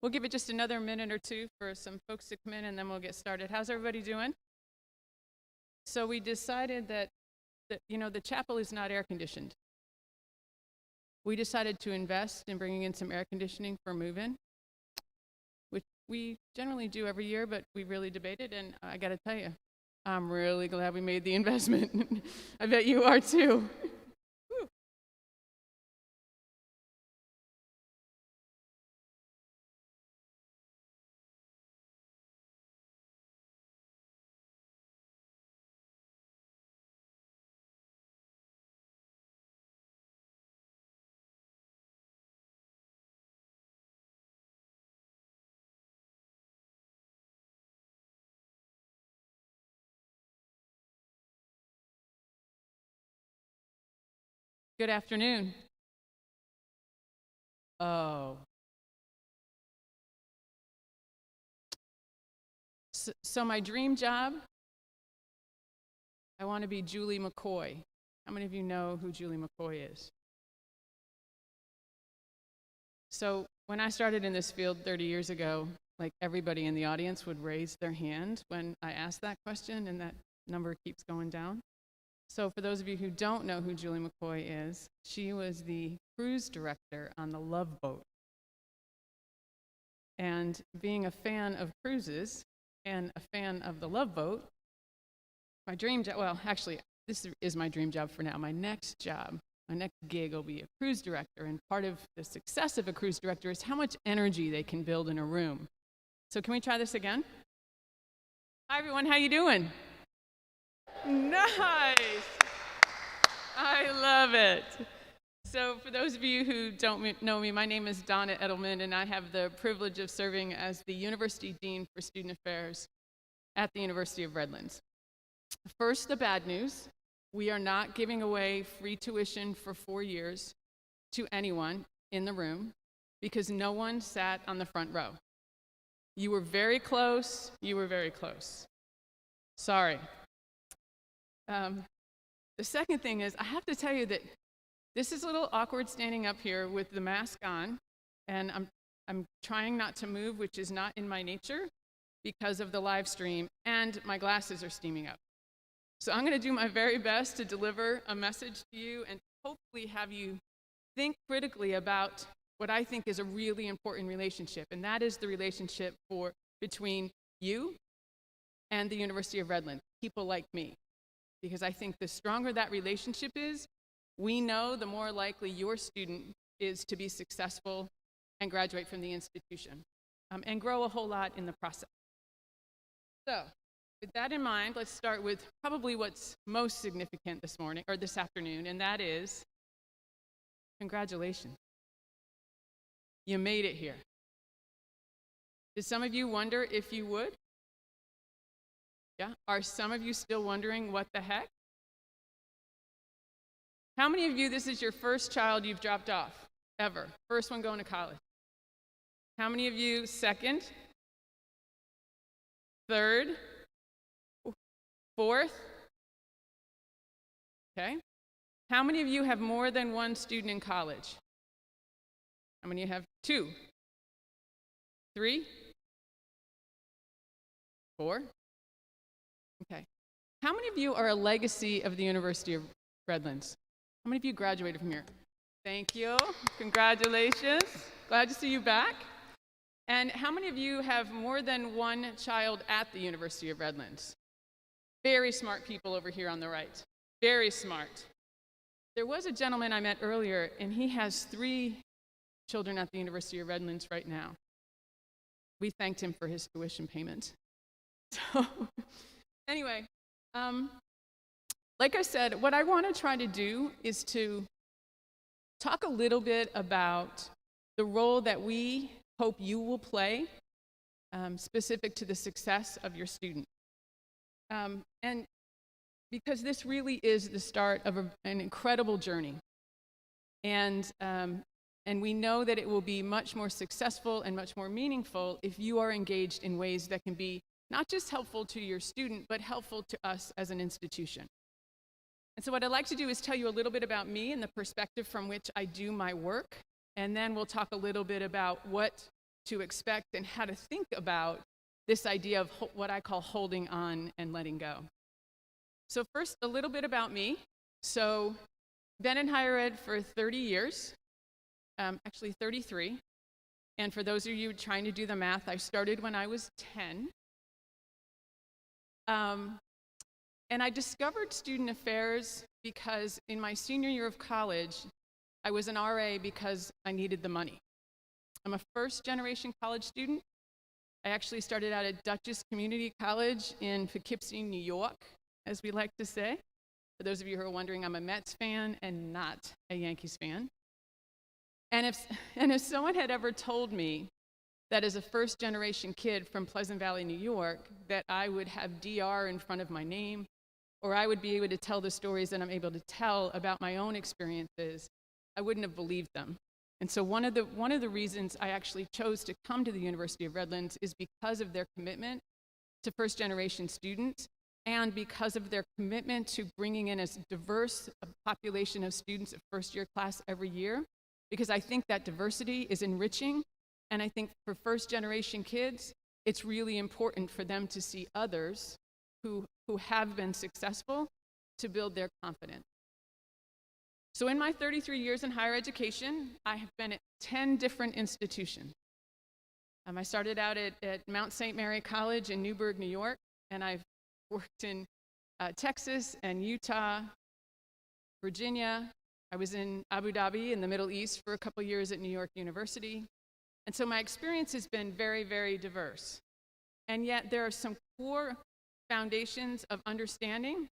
We'll give it just another minute or two for some folks to come in, and then we'll get started. How's everybody doing? So we decided that the chapel is not air conditioned. We decided to invest in bringing in some air conditioning for move-in, which we generally do every year, but we really debated, and I got to tell you, I'm really glad we made the investment. I bet you are too. Good afternoon. Oh. So my dream job, I want to be Julie McCoy. How many of you know who Julie McCoy is? So when I started in this field 30 years ago, like everybody in the audience would raise their hand when I asked that question, and that number keeps going down. So for those of you who don't know who Julie McCoy is, she was the cruise director on the Love Boat. And being a fan of cruises and a fan of the Love Boat, my dream job, well, actually, this is my dream job for now. My next gig will be a cruise director, and part of the success of a cruise director is how much energy they can build in a room. So can we try this again? Hi, everyone. How you doing? Nice. I love it. So for those of you who don't know me, my name is Donna Eddleman, and I have the privilege of serving as the University Dean for Student Affairs at the University of Redlands. First, the bad news. We are not giving away free tuition for 4 years to anyone in the room because no one sat on the front row. You were very close. You were very close. Sorry. The second thing is, I have to tell you that this is a little awkward standing up here with the mask on, and I'm trying not to move, which is not in my nature because of the live stream, and my glasses are steaming up. So I'm going to do my very best to deliver a message to you and hopefully have you think critically about what I think is a really important relationship, and that is the relationship between you and the University of Redlands, people like me. Because I think the stronger that relationship is, we know the more likely your student is to be successful and graduate from the institution and grow a whole lot in the process. So, with that in mind, let's start with probably what's most significant this afternoon, and that is, congratulations. You made it here. Did some of you wonder if you would? Yeah? Are some of you still wondering what the heck? How many of you, this is your first child you've dropped off, ever? First one going to college. How many of you, second? Third? Fourth? Okay. How many of you have more than one student in college? How many of you have 2? 3? 4? Okay. How many of you are a legacy of the University of Redlands? How many of you graduated from here? Thank you. Congratulations. Glad to see you back. And how many of you have more than one child at the University of Redlands? Very smart people over here on the right. Very smart. There was a gentleman I met earlier, and he has 3 children at the University of Redlands right now. We thanked him for his tuition payment. So, anyway, like I said, what I want to try to do is to talk a little bit about the role that we hope you will play specific to the success of your student. And because this really is the start of an incredible journey. And we know that it will be much more successful and much more meaningful if you are engaged in ways that can be not just helpful to your student, but helpful to us as an institution. And so what I'd like to do is tell you a little bit about me and the perspective from which I do my work, and then we'll talk a little bit about what to expect and how to think about this idea of what I call holding on and letting go. So first, a little bit about me. So been in higher ed for 30 years, actually 33. And for those of you trying to do the math, I started when I was 10. And I discovered student affairs because in my senior year of college, I was an RA because I needed the money. I'm a first-generation college student. I actually started out at Dutchess Community College in Poughkeepsie, New York, as we like to say. For those of you who are wondering, I'm a Mets fan and not a Yankees fan. And if someone had ever told me that as a first-generation kid from Pleasant Valley, New York, that I would have DR in front of my name, or I would be able to tell the stories that I'm able to tell about my own experiences, I wouldn't have believed them. And so one of the reasons I actually chose to come to the University of Redlands is because of their commitment to first-generation students and because of their commitment to bringing in as diverse a population of students at first-year class every year, because I think that diversity is enriching, and I think for first-generation kids, it's really important for them to see others who have been successful to build their confidence. So in my 33 years in higher education, I have been at 10 different institutions. I started out at Mount St. Mary College in Newburgh, New York, and I've worked in Texas and Utah, Virginia. I was in Abu Dhabi in the Middle East for a couple years at New York University. And so my experience has been very, very diverse. And yet there are some core foundations of understanding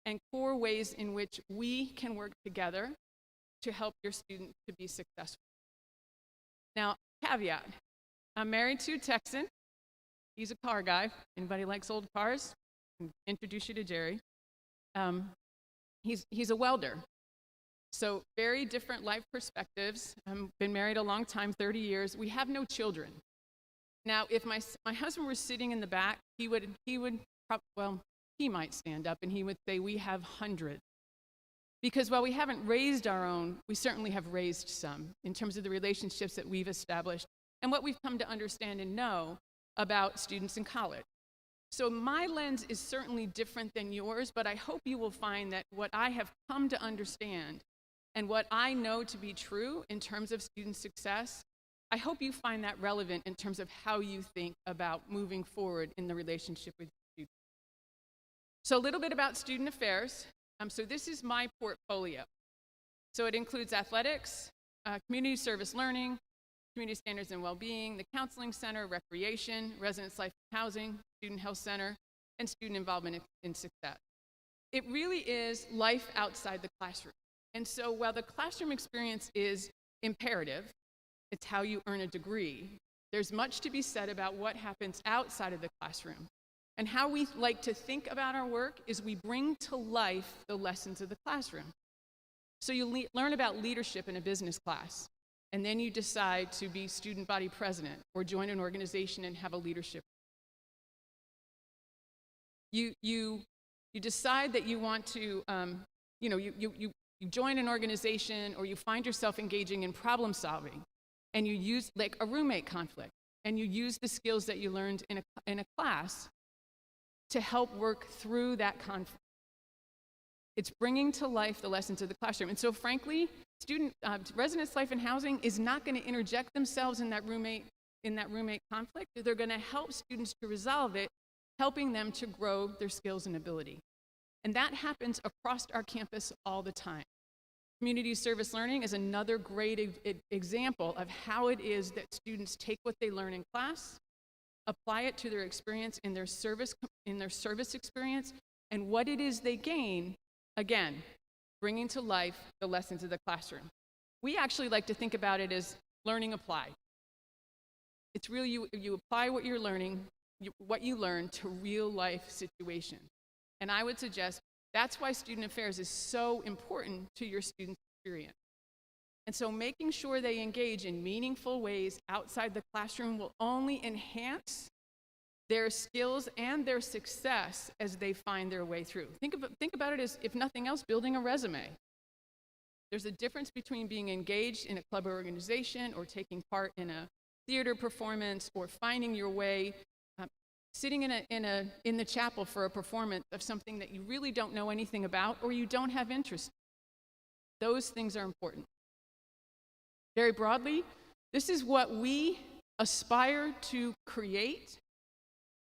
and core ways in which we can work together to help your student to be successful. Now, caveat, I'm married to a Texan. He's a car guy. Anybody likes old cars? I can introduce you to Jerry. He's a welder. So very different life perspectives. Been married a long time, 30 years. We have no children. Now, if my husband were sitting in the back, he might stand up and he would say, we have hundreds. Because while we haven't raised our own, we certainly have raised some in terms of the relationships that we've established and what we've come to understand and know about students in college. So my lens is certainly different than yours, but I hope you will find that what I have come to understand and what I know to be true in terms of student success, I hope you find that relevant in terms of how you think about moving forward in the relationship with students. So a little bit about student affairs. So this is my portfolio. So it includes athletics, community service learning, community standards and well-being, the counseling center, recreation, residence life and housing, student health center, and student involvement in success. It really is life outside the classroom. And so while the classroom experience is imperative, it's how you earn a degree, there's much to be said about what happens outside of the classroom. And how we like to think about our work is we bring to life the lessons of the classroom. So you learn about leadership in a business class, and then you decide to be student body president or join an organization and have a leadership. You decide that you want to, you join an organization or you find yourself engaging in problem solving, and you use like a roommate conflict, and you use the skills that you learned in a class to help work through that conflict. It's bringing to life the lessons of the classroom. And so frankly, residence life and housing is not going to interject themselves in that roommate conflict. They're going to help students to resolve it, helping them to grow their skills and ability. And that happens across our campus all the time. Community service learning is another great example of how it is that students take what they learn in class, apply it to their experience in their service experience, and what it is they gain, again, bringing to life the lessons of the classroom. We actually like to think about it as learning applied. It's really you apply what you're learning, what you learn to real life situations. And I would suggest that's why student affairs is so important to your student experience. And so making sure they engage in meaningful ways outside the classroom will only enhance their skills and their success as they find their way through. Think about it as, if nothing else, building a resume. There's a difference between being engaged in a club or organization or taking part in a theater performance or finding your way, sitting in the chapel for a performance of something that you really don't know anything about or you don't have interest in. Those things are important. Very broadly, this is what we aspire to create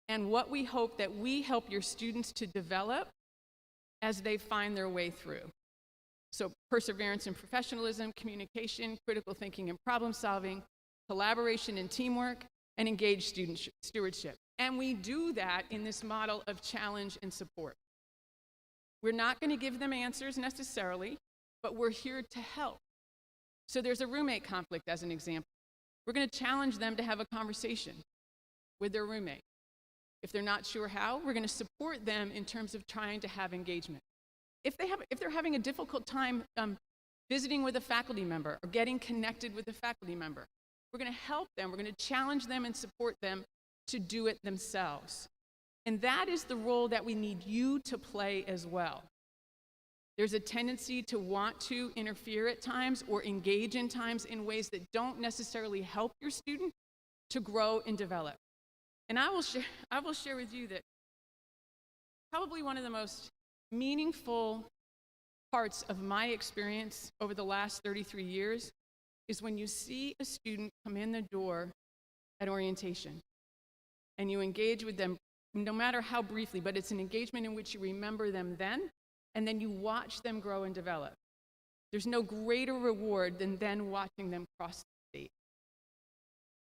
and what we hope that we help your students to develop as they find their way through. So perseverance and professionalism, communication, critical thinking and problem solving, collaboration and teamwork, and engaged student stewardship. And we do that in this model of challenge and support. We're not going to give them answers necessarily, but we're here to help. So there's a roommate conflict as an example. We're going to challenge them to have a conversation with their roommate. If they're not sure how, we're going to support them in terms of trying to have engagement. If they're having a difficult time visiting with a faculty member or getting connected with a faculty member, we're going to help them. We're going to challenge them and support them to do it themselves. And that is the role that we need you to play as well. There's a tendency to want to interfere at times or engage in times in ways that don't necessarily help your student to grow and develop. And I will share with you that probably one of the most meaningful parts of my experience over the last 33 years is when you see a student come in the door at orientation and you engage with them, no matter how briefly, but it's an engagement in which you remember them then, and then you watch them grow and develop. There's no greater reward than then watching them cross the state.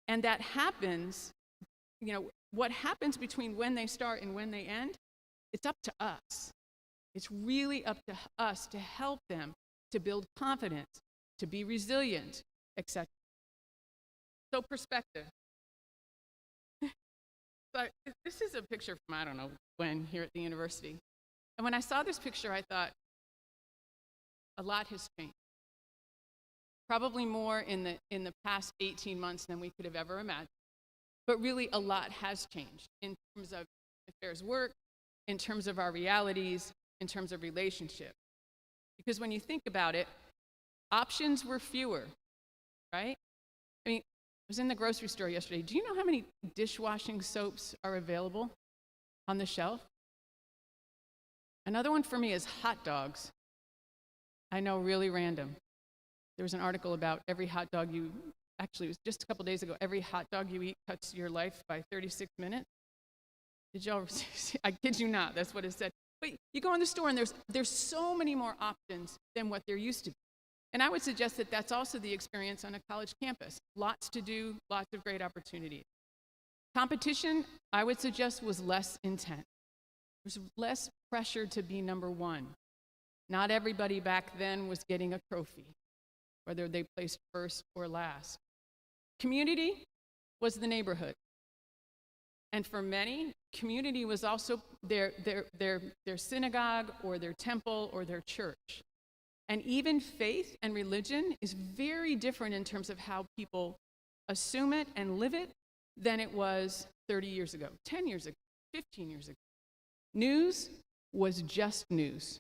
And that happens, what happens between when they start and when they end, it's up to us. It's really up to us to help them to build confidence, to be resilient, etc. So perspective. So this is a picture from, I don't know when, here at the university. And when I saw this picture, I thought, a lot has changed. Probably more in the past 18 months than we could have ever imagined. But really, a lot has changed in terms of affairs work, in terms of our realities, in terms of relationship. Because when you think about it, options were fewer, right? I mean, I was in the grocery store yesterday. Do you know how many dishwashing soaps are available on the shelf? Another one for me is hot dogs. I know, really random. There was an article about every hot dog actually it was just a couple days ago, every hot dog you eat cuts your life by 36 minutes. Did y'all see? I kid you not, that's what it said. But you go in the store and there's so many more options than what there used to be. And I would suggest that that's also the experience on a college campus. Lots to do, lots of great opportunities. Competition, I would suggest, was less intense. There's less pressure to be number one. Not everybody back then was getting a trophy, whether they placed first or last. Community was the neighborhood. And for many, community was also their synagogue or their temple or their church. And even faith and religion is very different in terms of how people assume it and live it than it was 30 years ago, 10 years ago, 15 years ago. News was just news.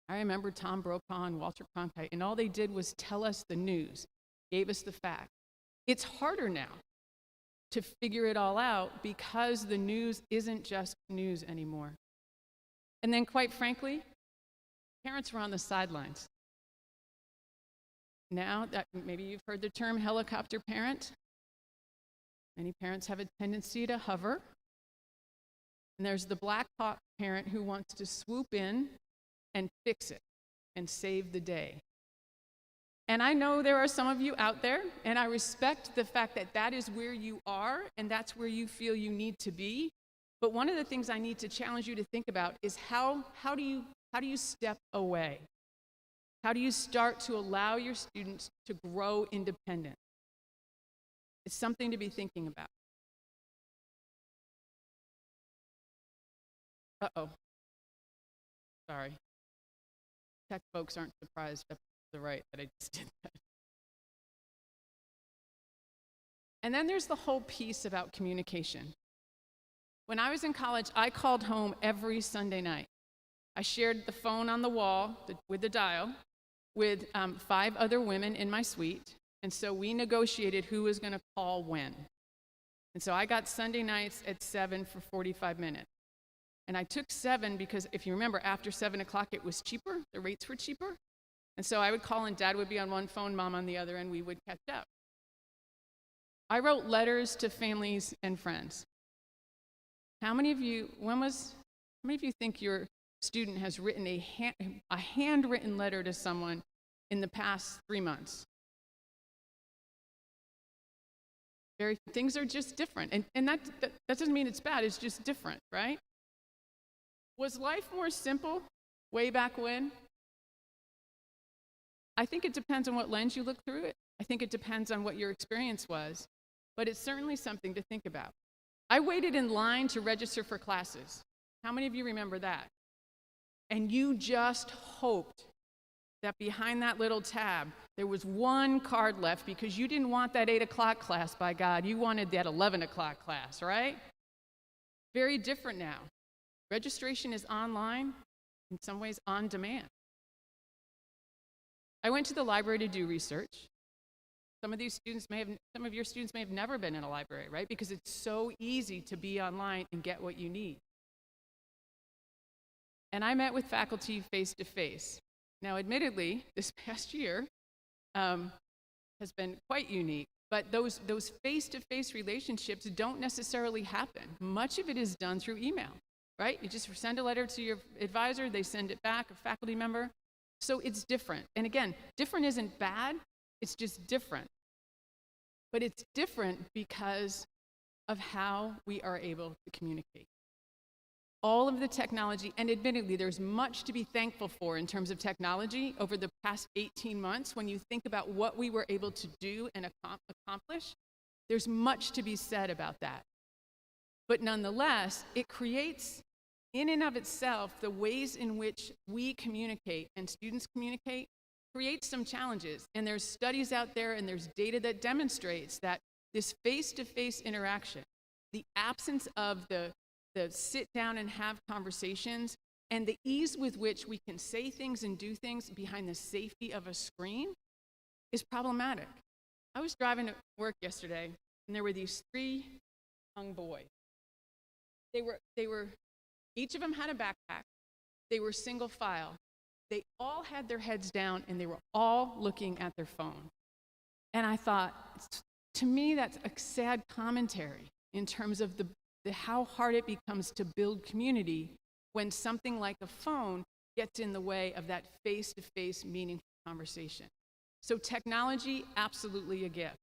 I remember Tom Brokaw and Walter Cronkite, and all they did was tell us the news, gave us the facts. It's harder now to figure it all out because the news isn't just news anymore. And then, quite frankly, parents were on the sidelines. Now, that maybe you've heard the term helicopter parent. Many parents have a tendency to hover. And there's the Black Hawk parent who wants to swoop in and fix it and save the day. And I know there are some of you out there, and I respect the fact that that is where you are and that's where you feel you need to be. But one of the things I need to challenge you to think about is how do you step away? How do you start to allow your students to grow independent? It's something to be thinking about. Uh-oh. Sorry. Tech folks aren't surprised up to the right that I just did that. And then there's the whole piece about communication. When I was in college, I called home every Sunday night. I shared the phone on the wall with the dial with 5 other women in my suite, And so we negotiated who was going to call when. And so I got Sunday nights at 7 for 45 minutes. And I took 7 because, if you remember, after 7 o'clock it was cheaper. The rates were cheaper. And so I would call, and Dad would be on one phone, Mom on the other, and we would catch up. I wrote letters to families and friends. How many of you think your student has written a handwritten letter to someone in the past 3 months? Things are just different. And that doesn't mean it's bad, it's just different, right? Was life more simple way back when? I think it depends on what lens you look through it. I think it depends on what your experience was. But it's certainly something to think about. I waited in line to register for classes. How many of you remember that? And you just hoped that behind that little tab, there was one card left because you didn't want that 8 o'clock class, by God. You wanted that 11 o'clock class, right? Very different now. Registration is online, in some ways on demand. I went to the library to do research. Some of your students may have never been in a library, right? Because it's so easy to be online and get what you need. And I met with faculty face to face. Now, admittedly, this past year has been quite unique, but those face-to-face relationships don't necessarily happen. Much of it is done through email, right? You just send a letter to your advisor, they send it back, a faculty member. So it's different. And again, different isn't bad, it's just different. But it's different because of how we are able to communicate. All of the technology, and admittedly, there's much to be thankful for in terms of technology over the past 18 months. When you think about what we were able to do and accomplish, there's much to be said about that. But nonetheless, it creates, in and of itself, the ways in which we communicate and students communicate creates some challenges. And there's studies out there and there's data that demonstrates that this face-to-face interaction, the absence of the sit down and have conversations, and the ease with which we can say things and do things behind the safety of a screen is problematic. I was driving to work yesterday, and there were these 3 young boys. They were each of them had a backpack. They were single file. They all had their heads down, and they were all looking at their phone. And I thought, to me, that's a sad commentary in terms of how hard it becomes to build community when something like a phone gets in the way of that face-to-face meaningful conversation. So technology, absolutely a gift.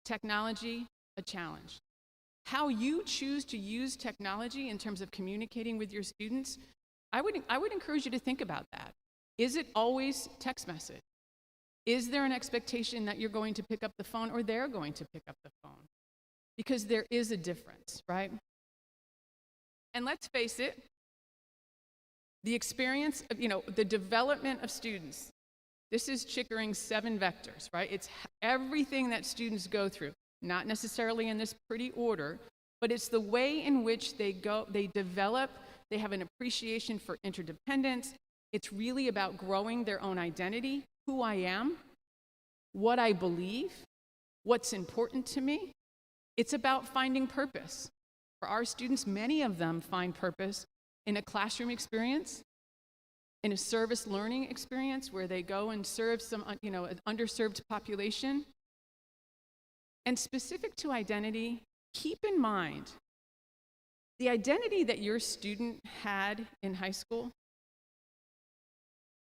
Technology, a challenge. How you choose to use technology in terms of communicating with your students, I would encourage you to think about that. Is it always text message? Is there an expectation that you're going to pick up the phone or they're going to pick up the phone? Because there is a difference, right? And let's face it, the experience of, the development of students, this is Chickering's 7 vectors, right? It's everything that students go through, not necessarily in this pretty order, but it's the way in which they develop, they have an appreciation for interdependence. It's really about growing their own identity, who I am, what I believe, what's important to me. It's about finding purpose. For our students, many of them find purpose in a classroom experience, in a service learning experience where they go and serve an underserved population. And specific to identity, keep in mind, the identity that your student had in high school,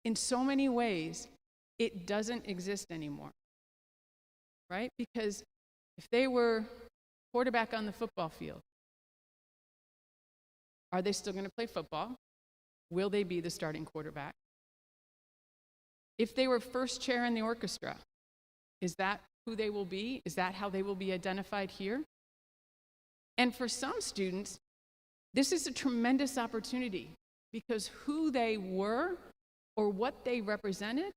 in so many ways, it doesn't exist anymore, right? Because if they were quarterback on the football field, are they still going to play football? Will they be the starting quarterback? If they were first chair in the orchestra, is that who they will be? Is that how they will be identified here? And for some students, this is a tremendous opportunity because who they were or what they represented,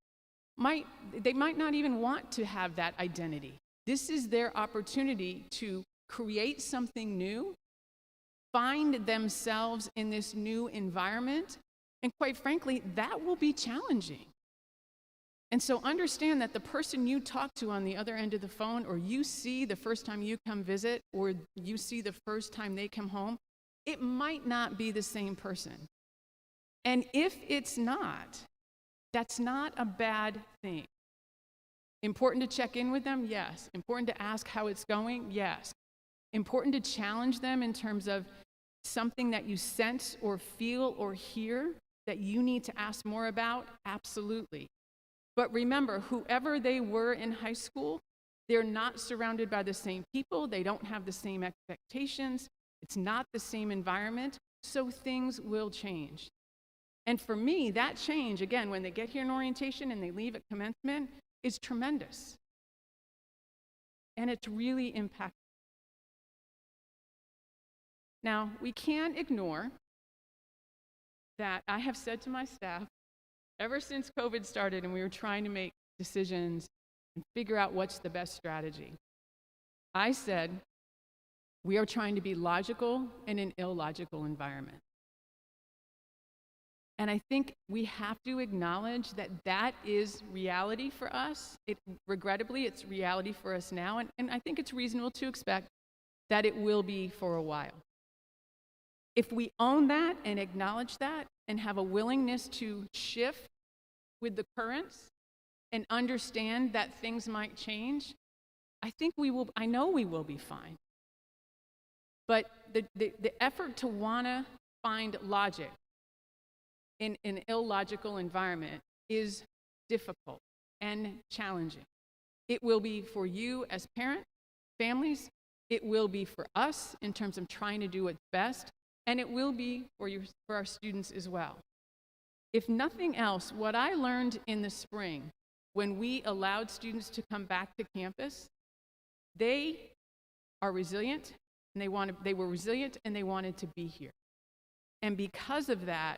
they might not even want to have that identity. This is their opportunity to create something new, find themselves in this new environment, and quite frankly, that will be challenging. And so understand that the person you talk to on the other end of the phone, or you see the first time you come visit, or you see the first time they come home, it might not be the same person. And if it's not, that's not a bad thing. Important to check in with them? Yes. Important to ask how it's going? Yes. Important to challenge them in terms of something that you sense or feel or hear that you need to ask more about? Absolutely. But remember, whoever they were in high school, they're not surrounded by the same people. They don't have the same expectations. It's not the same environment. So things will change. And for me, that change, again, when they get here in orientation and they leave at commencement, is tremendous. And it's really impactful. Now, we can't ignore that I have said to my staff, ever since COVID started and we were trying to make decisions and figure out what's the best strategy, I said, we are trying to be logical in an illogical environment. And I think we have to acknowledge that that is reality for us. Regrettably, it's reality for us now, and I think it's reasonable to expect that it will be for a while. If we own that and acknowledge that and have a willingness to shift with the currents and understand that things might change, I know we will be fine. But the effort to want to find logic in an illogical environment is difficult and challenging. It will be for you as parents, families, it will be for us in terms of trying to do what's best, and it will be for our students as well. If nothing else, what I learned in the spring when we allowed students to come back to campus, they are resilient, and they were resilient and they wanted to be here. And because of that,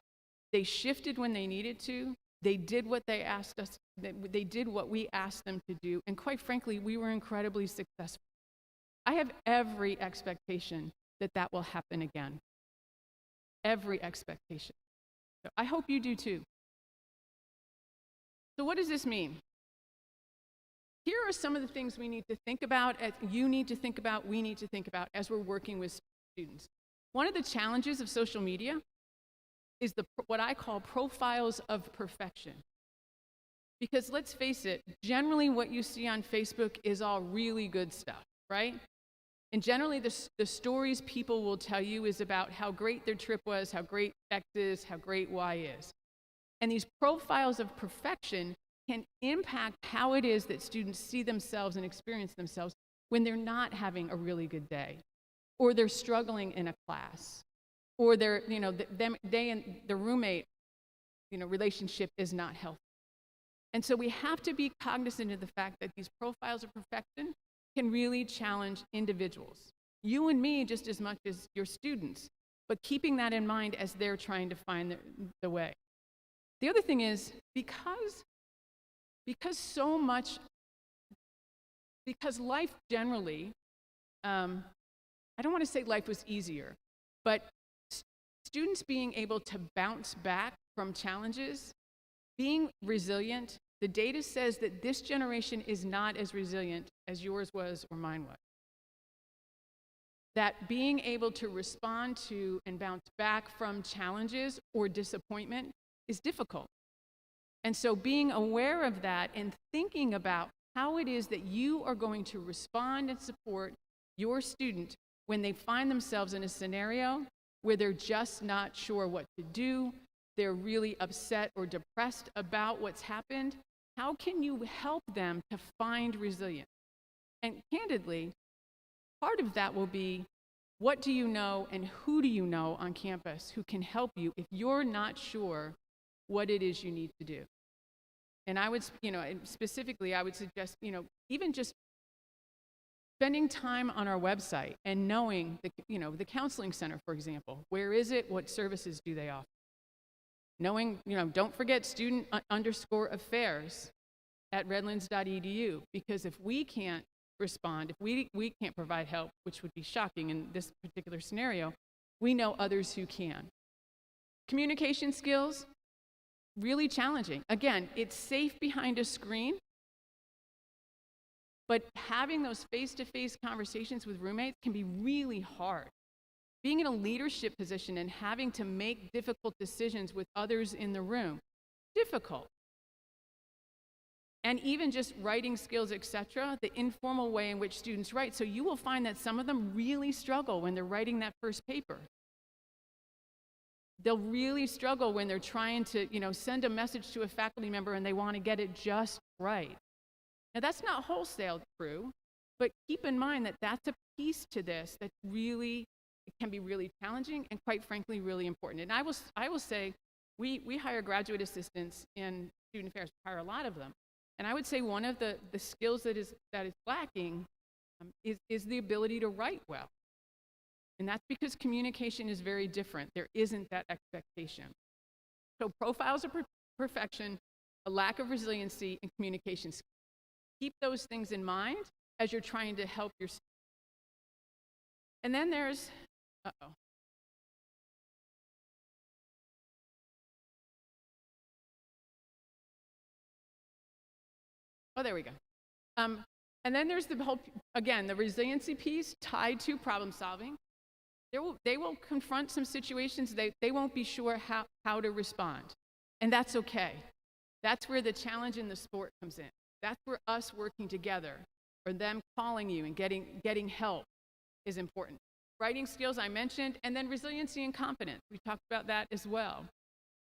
they shifted when they needed to. They did what they asked us, they did what we asked them to do. And quite frankly, we were incredibly successful. I have every expectation that that will happen again. Every expectation. So I hope you do too. So what does this mean? Here are some of the things we need to think about, you need to think about, we need to think about as we're working with students. One of the challenges of social media is what I call profiles of perfection. Because let's face it, generally what you see on Facebook is all really good stuff, right? And generally the stories people will tell you is about how great their trip was, how great X is, how great Y is. And these profiles of perfection can impact how it is that students see themselves and experience themselves when they're not having a really good day, or they're struggling in a class, or they and the roommate, relationship is not healthy. And so we have to be cognizant of the fact that these profiles of perfection can really challenge individuals, you and me just as much as your students, but keeping that in mind as they're trying to find the way. The other thing is, because life generally, I don't want to say life was easier, but students being able to bounce back from challenges, being resilient, the data says that this generation is not as resilient as yours was or mine was. That being able to respond to and bounce back from challenges or disappointment is difficult. And so being aware of that and thinking about how it is that you are going to respond and support your student when they find themselves in a scenario where they're just not sure what to do, they're really upset or depressed about what's happened, how can you help them to find resilience? And candidly, part of that will be, what do you know and who do you know on campus who can help you if you're not sure what it is you need to do? And I would, specifically, I would suggest, even just spending time on our website and knowing the counseling center, for example. Where is it? What services do they offer? Knowing, don't forget student_affairs at redlands.edu, because if we can't respond, if we can't provide help, which would be shocking in this particular scenario, we know others who can. Communication skills, really challenging. Again, it's safe behind a screen, but having those face-to-face conversations with roommates can be really hard. Being in a leadership position and having to make difficult decisions with others in the room, difficult. And even just writing skills, etc., the informal way in which students write. So you will find that some of them really struggle when they're writing that first paper. They'll really struggle when they're trying to, send a message to a faculty member and they want to get it just right. Now, that's not wholesale true, but keep in mind that that's a piece to this that really, it can be really challenging and quite frankly, really important. And I will say, we hire graduate assistants in student affairs, we hire a lot of them. And I would say one of the skills that is lacking is the ability to write well. And that's because communication is very different. There isn't that expectation. So profiles of perfection, a lack of resiliency, and communication skills. Keep those things in mind as you're trying to help your students. And then there's, there we go. And then there's the whole, again, the resiliency piece tied to problem solving. They will confront some situations they won't be sure how to respond. And that's okay. That's where the challenge in the sport comes in. That's where us working together, or them calling you and getting help is important. Writing skills I mentioned, and then resiliency and confidence. We talked about that as well.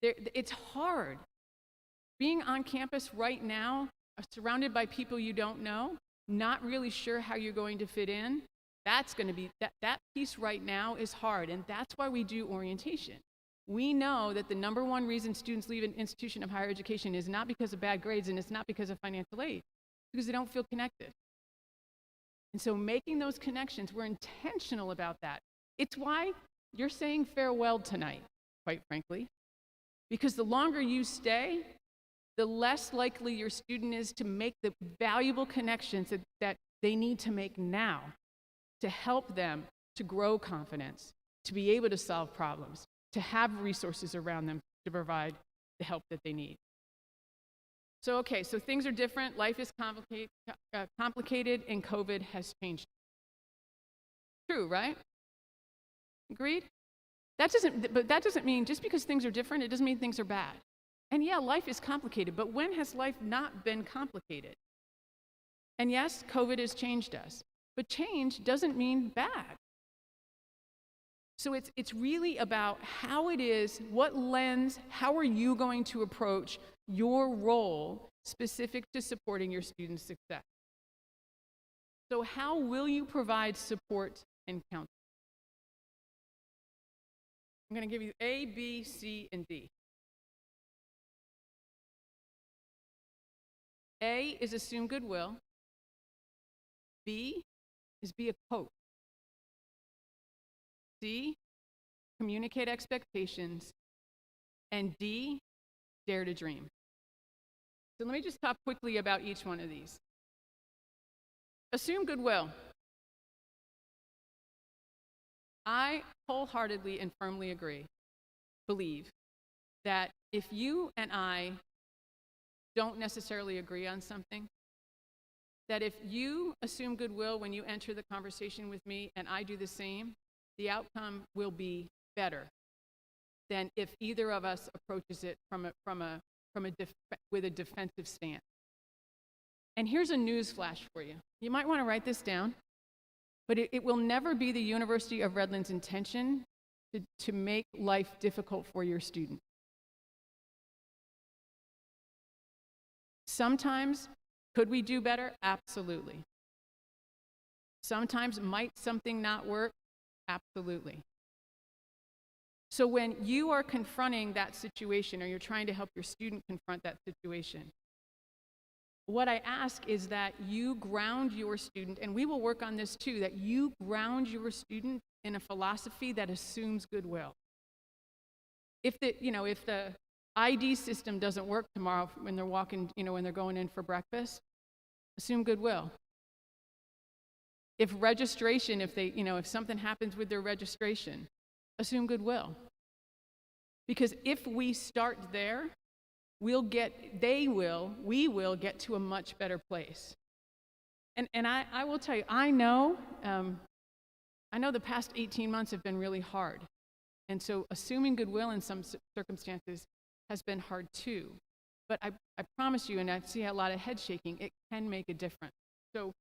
It's hard. Being on campus right now, surrounded by people you don't know, not really sure how you're going to fit in, that's going to be, that piece right now is hard, and that's why we do orientation. We know that the number one reason students leave an institution of higher education is not because of bad grades, and it's not because of financial aid, because they don't feel connected. And so making those connections, we're intentional about that. It's why you're saying farewell tonight, quite frankly, because the longer you stay, the less likely your student is to make the valuable connections that they need to make now to help them to grow confidence, to be able to solve problems, to have resources around them to provide the help that they need. So things are different. Life is complicated, and COVID has changed. True, right? Agreed? But that doesn't mean just because things are different, it doesn't mean things are bad. And yeah, life is complicated, but when has life not been complicated? And yes, COVID has changed us, but change doesn't mean bad. So it's really about how it is, what lens, how are you going to approach your role specific to supporting your students' success? So how will you provide support and counseling? I'm going to give you A, B, C, and D. A is assume goodwill. B is be a coach. C, communicate expectations. And D, dare to dream. So let me just talk quickly about each one of these. Assume goodwill. I wholeheartedly and firmly believe that if you and I don't necessarily agree on something, that if you assume goodwill when you enter the conversation with me and I do the same, the outcome will be better than if either of us approaches it with a defensive stance. And here's a news flash for you. You might want to write this down, but it will never be the University of Redlands' intention to make life difficult for your student. Sometimes, could we do better? Absolutely. Sometimes, might something not work? Absolutely. So when you are confronting that situation, or you're trying to help your student confront that situation, what I ask is that you ground your student, and we will work on this too, that you ground your student in a philosophy that assumes goodwill. If the ID system doesn't work tomorrow when they're walking, when they're going in for breakfast, assume goodwill. If registration, if something happens with their registration, assume goodwill. Because if we start there, we will get to a much better place. And I will tell you, I know the past 18 months have been really hard. And so assuming goodwill in some circumstances has been hard too. But I promise you, and I see a lot of head shaking, it can make a difference. So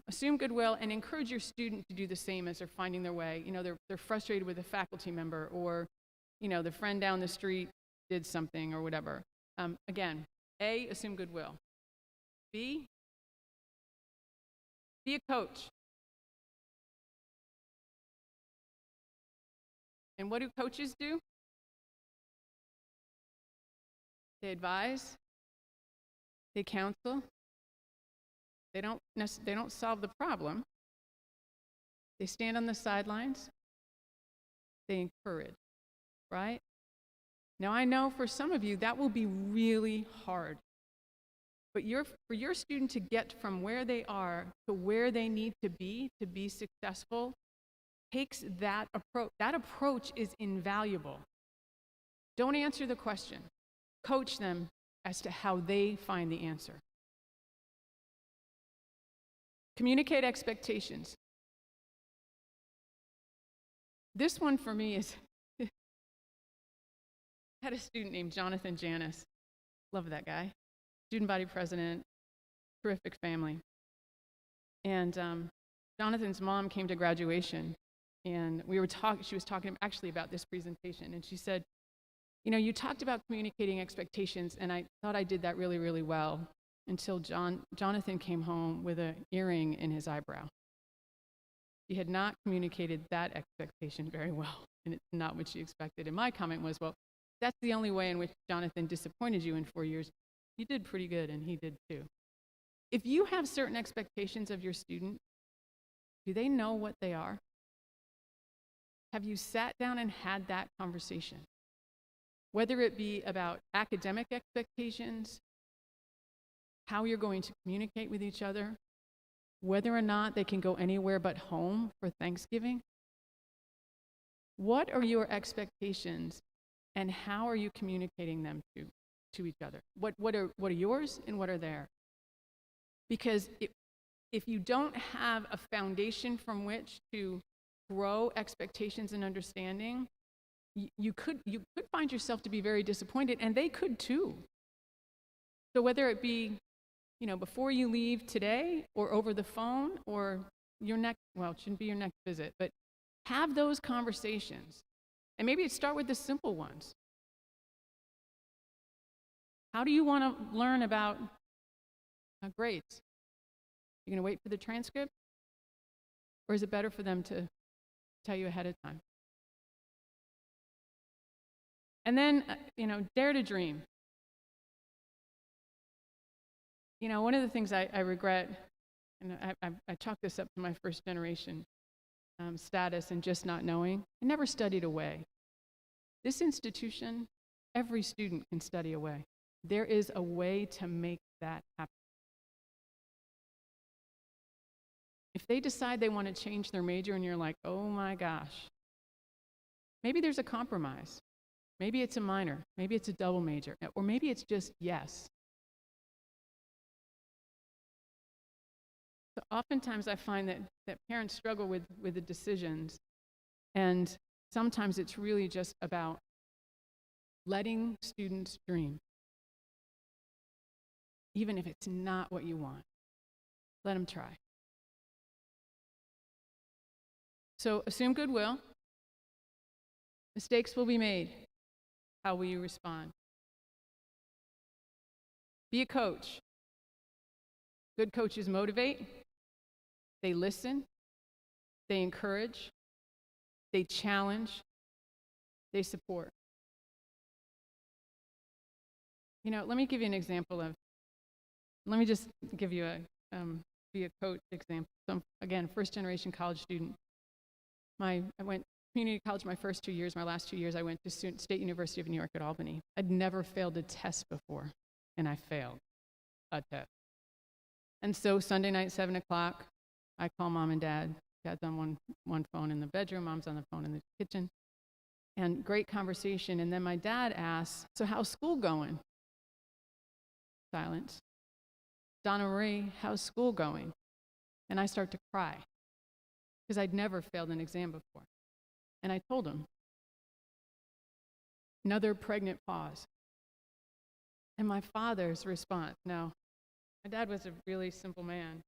assume goodwill and encourage your student to do the same as they're finding their way. They're frustrated with a faculty member, or the friend down the street did something or whatever. Again, A, assume goodwill. B, be a coach. And what do coaches do? They advise, they counsel. They don't solve the problem. They stand on the sidelines. They encourage, right? Now I know for some of you that will be really hard. But for your student to get from where they are to where they need to be successful takes that approach. That approach is invaluable. Don't answer the question. Coach them as to how they find the answer. Communicate expectations. This one for me is, I had a student named Jonathan Janis. Love that guy. Student body president, terrific family. And Jonathan's mom came to graduation, and she was talking actually about this presentation, and she said, you talked about communicating expectations, and I thought I did that really, really well until Jonathan came home with an earring in his eyebrow. He had not communicated that expectation very well, and it's not what she expected. And my comment was, well, that's the only way in which Jonathan disappointed you in 4 years. You did pretty good, and he did too. If you have certain expectations of your student, do they know what they are? Have you sat down and had that conversation? Whether it be about academic expectations, how you're going to communicate with each other, whether or not they can go anywhere but home for Thanksgiving. What are your expectations, and how are you communicating them to each other? What are yours and what are theirs? Because if you don't have a foundation from which to grow expectations and understanding, you could find yourself to be very disappointed, and they could too. So whether it be, before you leave today, or over the phone, or it shouldn't be your next visit, but have those conversations. And maybe start with the simple ones. How do you want to learn about grades? You going to wait for the transcript? Or is it better for them to tell you ahead of time? And then, dare to dream. One of the things I regret, and I chalk this up to my first generation status and just not knowing, I never studied away. This institution, every student can study away. There is a way to make that happen. If they decide they want to change their major and you're like, oh my gosh, maybe there's a compromise. Maybe it's a minor, maybe it's a double major, or maybe it's just yes. So oftentimes I find that parents struggle with the decisions, and sometimes it's really just about letting students dream. Even if it's not what you want, let them try. So assume goodwill. Mistakes will be made. How will you respond? Be a coach. Good coaches motivate. They listen. They encourage. They challenge. They support. Let me give you an example of, let me just give you a be a coach example. So again, first generation college student. I went community college my first 2 years. My last 2 years I went to State University of New York at Albany. I'd never failed a test before, and I failed a test. And so Sunday night, 7 o'clock, I call mom and dad. Dad's on one phone in the bedroom, mom's on the phone in the kitchen. And great conversation. And then my dad asks, so how's school going? Silence. Donna Marie, how's school going? And I start to cry because I'd never failed an exam before. And I told him. Another pregnant pause. And my father's response. Now, my dad was a really simple man.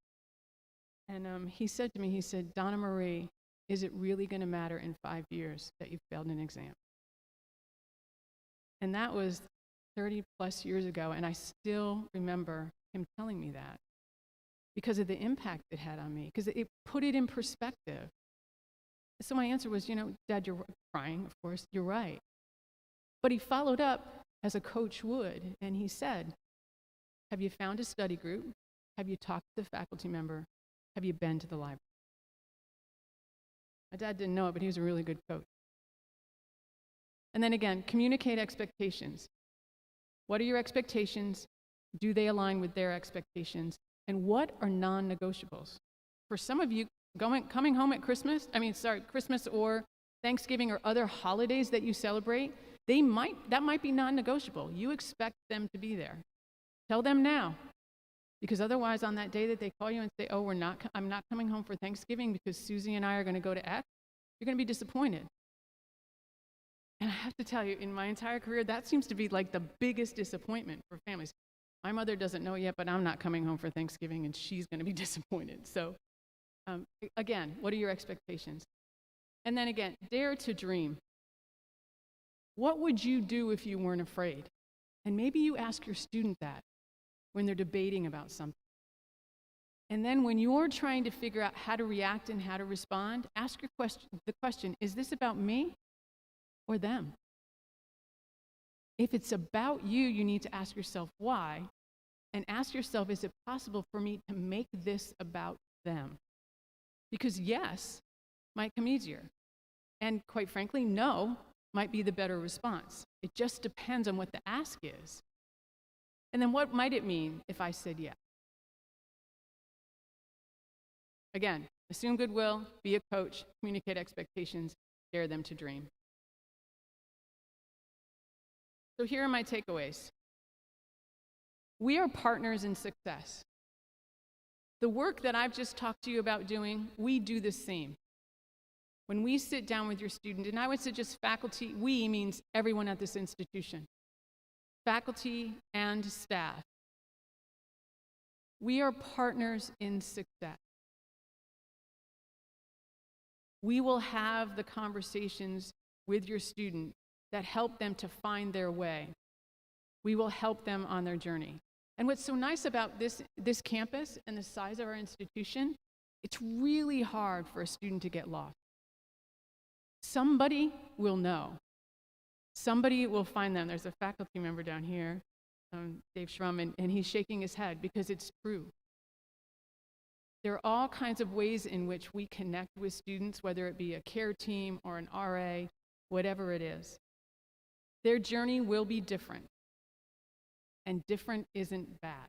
And he said to me, he said, Donna Marie, is it really going to matter in 5 years that you failed an exam? And that was 30 plus years ago, and I still remember him telling me that because of the impact it had on me, because it put it in perspective. So my answer was, Dad, you're crying, of course, you're right. But he followed up as a coach would, and he said, have you found a study group? Have you talked to the faculty member? Have you been to the library? My dad didn't know it, but he was a really good coach. And then again, communicate expectations. What are your expectations? Do they align with their expectations? And what are non-negotiables? For some of you, coming home at Christmas or Thanksgiving or other holidays that you celebrate, that might be non-negotiable. You expect them to be there. Tell them now, because otherwise on that day that they call you and say, oh, I'm not coming home for Thanksgiving because Susie and I are going to go to X, you're going to be disappointed. And I have to tell you, in my entire career, that seems to be like the biggest disappointment for families. My mother doesn't know yet, but I'm not coming home for Thanksgiving, and she's going to be disappointed. So again, what are your expectations? And then again, dare to dream. What would you do if you weren't afraid? And maybe you ask your student that when they're debating about something. And then when you're trying to figure out how to react and how to respond, ask the question, is this about me or them? If it's about you, you need to ask yourself why, and ask yourself, is it possible for me to make this about them? Because yes might come easier. And quite frankly, no might be the better response. It just depends on what the ask is. And then what might it mean if I said yes? Again, assume goodwill, be a coach, communicate expectations, dare them to dream. So here are my takeaways. We are partners in success. The work that I've just talked to you about doing, we do the same. When we sit down with your student, and I would suggest faculty, we means everyone at this institution, faculty and staff. We are partners in success. We will have the conversations with your student that help them to find their way. We will help them on their journey. And what's so nice about this campus and the size of our institution, it's really hard for a student to get lost. Somebody will know. Somebody will find them. There's a faculty member down here, Dave Schrum, and he's shaking his head because it's true. There are all kinds of ways in which we connect with students, whether it be a care team or an RA, whatever it is. Their journey will be different. And different isn't bad.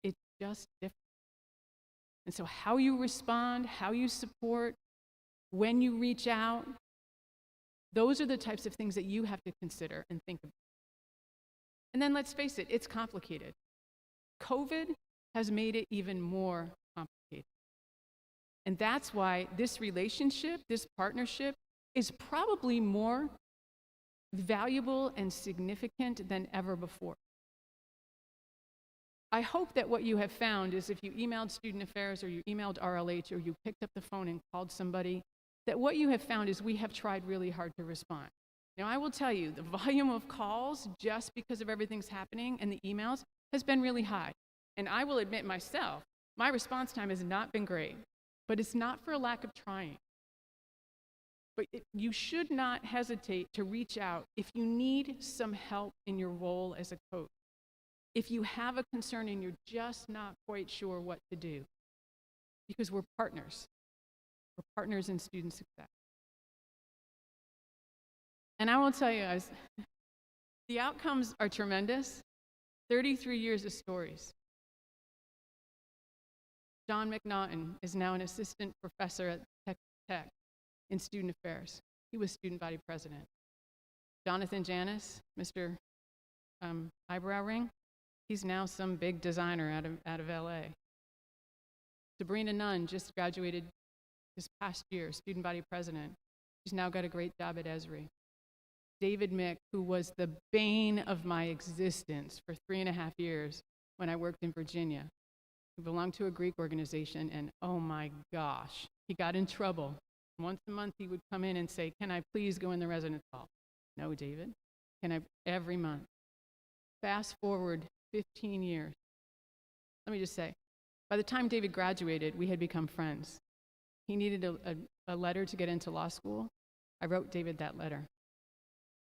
It's just different. And so how you respond, how you support, when you reach out, those are the types of things that you have to consider and think about. And then let's face it, it's complicated. COVID has made it even more complicated. And that's why this relationship, this partnership, is probably more valuable and significant than ever before. I hope that what you have found is if you emailed Student Affairs or you emailed RLH or you picked up the phone and called somebody, that what you have found is we have tried really hard to respond. Now, I will tell you, the volume of calls, just because of everything's happening and the emails, has been really high. And I will admit myself, my response time has not been great, but it's not for a lack of trying. But you should not hesitate to reach out if you need some help in your role as a coach. If you have a concern and you're just not quite sure what to do, because we're partners. We're partners in student success. And I will tell you, the outcomes are tremendous. 33 years of stories. John McNaughton is now an assistant professor at Texas Tech in student affairs. He was student body president. Jonathan Janis, Mr. Eyebrow Ring, He's now some big designer out of LA. Sabrina Nunn just graduated this past year, student body president. She's now got a great job at Esri. David Mick, who was the bane of my existence for 3.5 years when I worked in Virginia. He belonged to a Greek organization, and oh my gosh, he got in trouble. Once a month he would come in and say, "Can I please go in the residence hall?" "No, David." Every month. Fast forward 15 years. Let me just say, by the time David graduated, we had become friends. He needed a letter to get into law school. I wrote David that letter.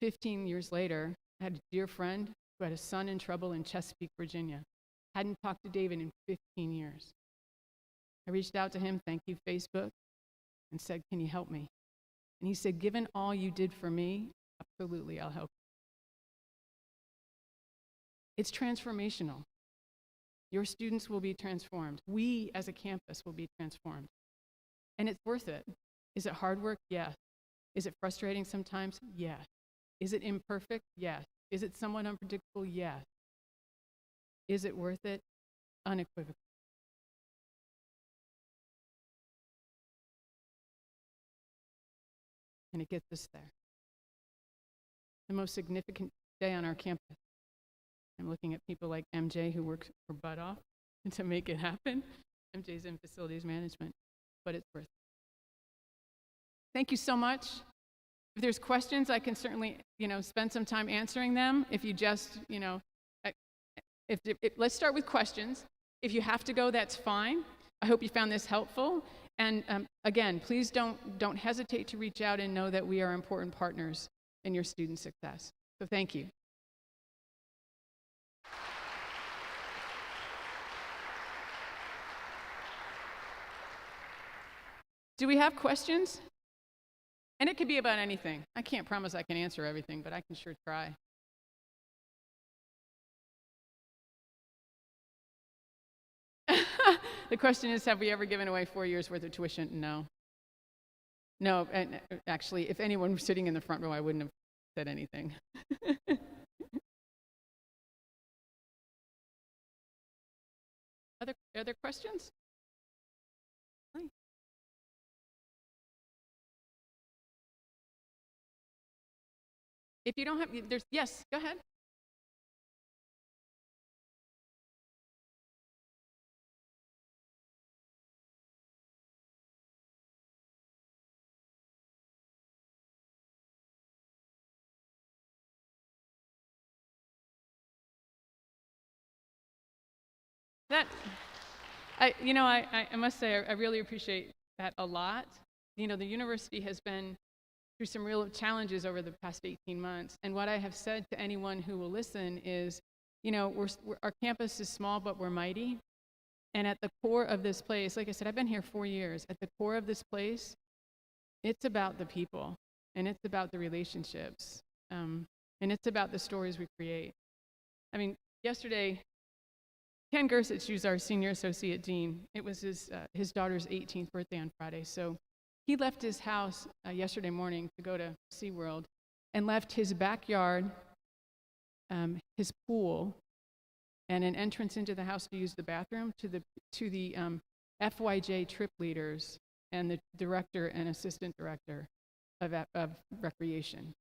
15 years later, I had a dear friend who had a son in trouble in Chesapeake, Virginia. Hadn't talked to David in 15 years. I reached out to him, thank you, Facebook, and said, "Can you help me?" And he said, "Given all you did for me, absolutely, I'll help you." It's transformational. Your students will be transformed. We as a campus will be transformed. And it's worth it. Is it hard work? Yes. Is it frustrating sometimes? Yes. Is it imperfect? Yes. Is it somewhat unpredictable? Yes. Is it worth it? Unequivocally. And it gets us there. The most significant day on our campus. I'm looking at people like MJ who works her butt off to make it happen. MJ's in facilities management, but it's worth it. Thank you so much. If there's questions, I can certainly, spend some time answering them. If you just, let's start with questions. If you have to go, that's fine. I hope you found this helpful. And again, please don't hesitate to reach out and know that we are important partners in your student success. So thank you. Do we have questions? And it could be about anything. I can't promise I can answer everything, but I can sure try. The question is, have we ever given away 4 years worth of tuition? No. No, and actually, if anyone was sitting in the front row, I wouldn't have said anything. Other questions? If you don't have, yes, go ahead. I must say, I really appreciate that a lot. The university has been through some real challenges over the past 18 months. And what I have said to anyone who will listen is, our campus is small, but we're mighty. And at the core of this place, like I said, I've been here 4 years. At the core of this place, it's about the people, and it's about the relationships, and it's about the stories we create. I mean, yesterday, Ken Gersich, who's our senior associate dean, it was his daughter's 18th birthday on Friday. So he left his house yesterday morning to go to SeaWorld and left his backyard, his pool, and an entrance into the house to use the bathroom to the FYJ trip leaders and the director and assistant director of recreation.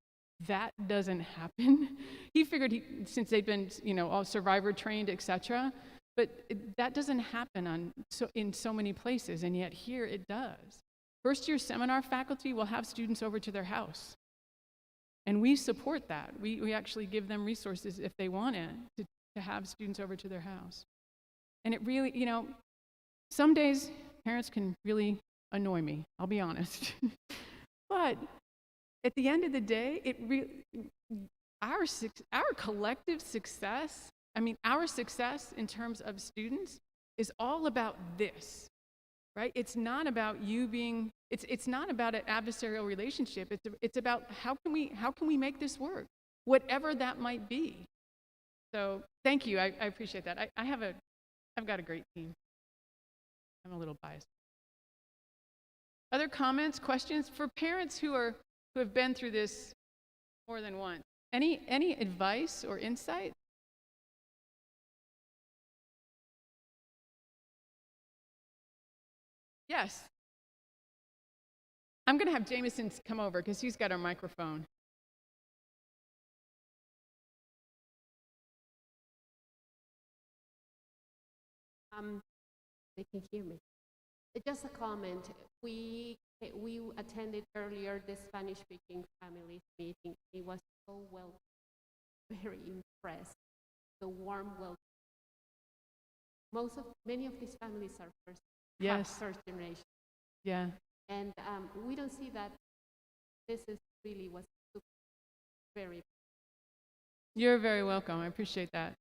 That doesn't happen. He figured since they've been, all survivor trained, etc., but that doesn't happen in so many places, and yet here it does. First-year seminar faculty will have students over to their house, and we support that. We actually give them resources if they want it to have students over to their house. And it really, some days parents can really annoy me, I'll be honest. But at the end of the day, our collective success, our success in terms of students is all about this, right? It's not about you being, it's not about an adversarial relationship. It's about how can we make this work, whatever that might be. So thank you, I appreciate that. I've got a great team. I'm a little biased. Other comments, questions for parents who have been through this more than once? Any advice or insight? Yes. I'm going to have Jameson come over because he's got our microphone. They can hear me. Just a comment. We attended earlier the Spanish-speaking families meeting. It was so well, very impressed. The warm welcome. Many of these families are first generation. Yeah. And we don't see that. This is really was very. You're very welcome. I appreciate that.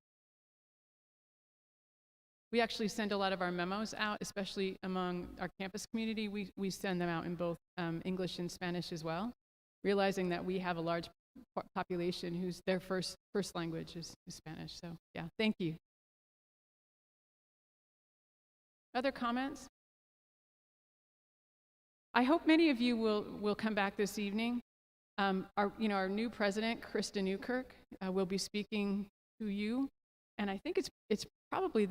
We actually send a lot of our memos out, especially among our campus community. We send them out in both English and Spanish as well, realizing that we have a large population whose their first language is Spanish. So yeah, thank you. Other comments? I hope many of you will come back this evening. Our new president, Krista Newkirk, will be speaking to you, and I think it's probably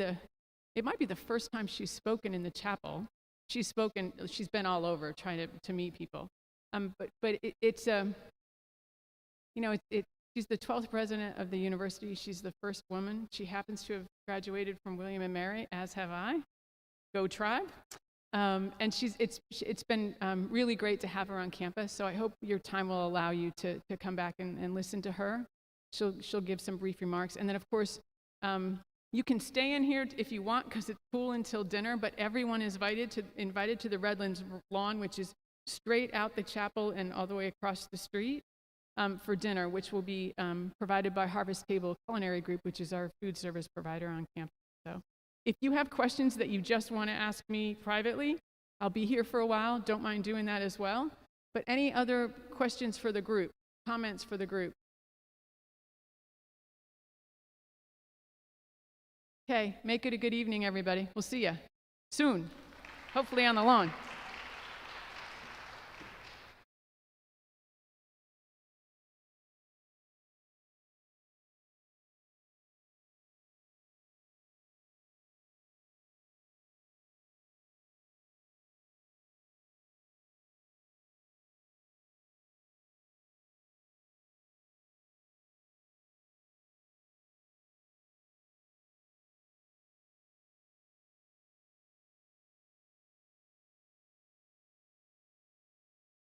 it might be the first time she's spoken in the chapel. She's been all over trying to meet people. But she's the 12th president of the university. She's the first woman. She happens to have graduated from William and Mary, as have I. Go Tribe. And it's been really great to have her on campus. So I hope your time will allow you to come back and listen to her. She'll give some brief remarks, and then of course. You can stay in here if you want because it's cool until dinner, but everyone is invited to the Redlands lawn, which is straight out the chapel and all the way across the street for dinner, which will be provided by Harvest Table Culinary Group, which is our food service provider on campus. So if you have questions that you just want to ask me privately, I'll be here for a while. Don't mind doing that as well. But any other questions for the group, comments for the group? Okay, make it a good evening, everybody. We'll see you soon, hopefully on the lawn.